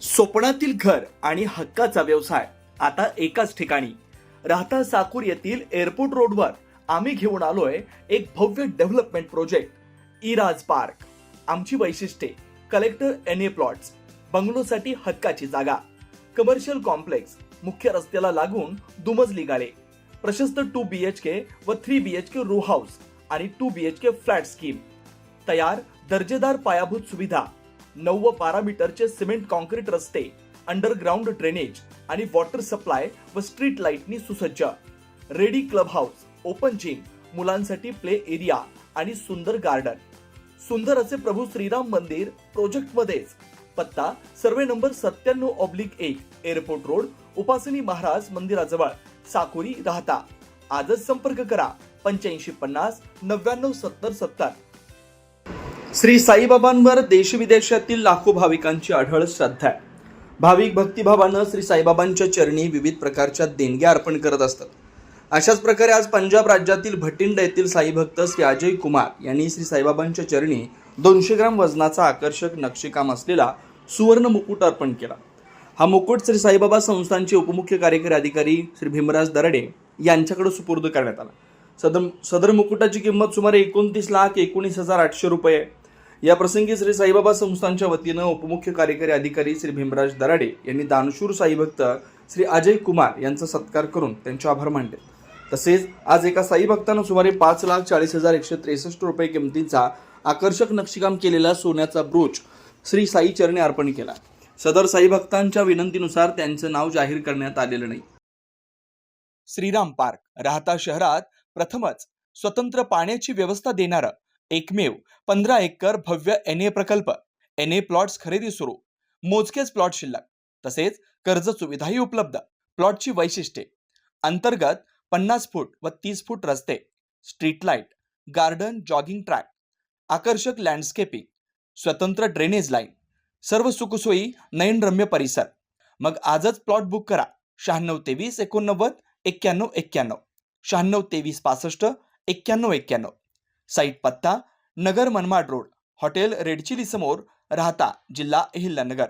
स्वप्नातील घर आणि हक्काचा व्यवसाय आता एकाच ठिकाणी. राहता साकूर येथील एअरपोर्ट रोडवर आम्ही घेऊन आलोय एक भव्य डेव्हलपमेंट प्रोजेक्ट इराज पार्क. आमची वैशिष्ट्ये: कलेक्टर एनए प्लॉट्स, बंगलोसाठी हक्काची जागा, कमर्शियल कॉम्प्लेक्स, मुख्य रस्त्याला लागून दुमजली गाळे, प्रशस्त 2 BHK व 3 BHK रो हाऊस आणि 2 BHK फ्लॅट स्कीम. तयार दर्जेदार पायाभूत सुविधा, 9 व 12 मीटरचे सिमेंट कॉन्क्रीट रस्ते, अंडरग्राऊंड ड्रेनेज आणि वॉटर सप्लाय व स्ट्रीट लाईटनी सुसज्ज. Ready club house, open gym, मुलांसाठी प्ले एरिया आणि सुंदर गार्डन. सुंदर असे प्रभू श्रीराम मंदिर प्रोजेक्ट मध्येच. पत्ता: सर्वे नंबर 97/1, एअरपोर्ट रोड, उपासनी महाराज मंदिराजवळ, साकुरी, राहता. आजच संपर्क करा 8550 99 70 70. श्री साईबाबांवर देशविदेशातील लाखो भाविकांची आढळ श्रद्धा आहे. भाविक भक्तिभावानं श्री साईबाबांच्या चरणी विविध प्रकारच्या देणग्या अर्पण करत असतात. अशाच प्रकारे आज पंजाब राज्यातील भटिंडा येथील साईभक्त श्री अजय कुमार यांनी श्री साईबाबांच्या चरणी 200 ग्राम वजनाचा आकर्षक नक्षीकाम असलेला सुवर्ण मुकुट अर्पण केला. हा मुकुट श्री साईबाबा संस्थानचे उपमुख्य कार्यकारी अधिकारी श्री भीमराज दराडे यांच्याकडे सुपूर्द करण्यात आला. सदर मुकुटाची किंमत सुमारे 29,19,800 रुपये आहे. या प्रसंगी श्री साईबाबा संस्थानच्या वतीनं उपमुख्य कार्यकारी अधिकारी श्री भीमराज दराडे यांनी दानशूर साईभक्त श्री अजय कुमार यांचा सत्कार करून त्यांचे आभार मानले. तसेच आज एका साईभक्तानं सुमारे 5,40,163 रुपये किमतीचा आकर्षक नक्षीकाम केलेला सोन्याचा ब्रोच श्री साई चरणी अर्पण केला. सदर साईभक्तांच्या विनंतीनुसार त्यांचं नाव जाहीर करण्यात आलेलं नाही. श्रीराम पार्क, राहता शहरात प्रथमच स्वतंत्र पाण्याची व्यवस्था देणारं एकमेव 15 एकर भव्य एनए प्रकल्प. एनए प्लॉट्स खरेदी सुरू, मोजकेच प्लॉट शिल्लक, तसेच कर्ज सुविधाही उपलब्ध. प्लॉटची वैशिष्ट्ये: अंतर्गत 50 फूट व 30 फूट रस्ते, street light, garden, jogging track, आकर्षक लँडस्केपिंग, स्वतंत्र ड्रेनेज लाईन, सर्व सुखसोयी, नयनरम्य परिसर. मग आजच प्लॉट बुक करा 9623 89 91 91, 9623 65 91 91. साईट पत्ता: Nagar Manmad road, hotel red chilli समोर, राहता, जिल्हा अहिल्यानगर.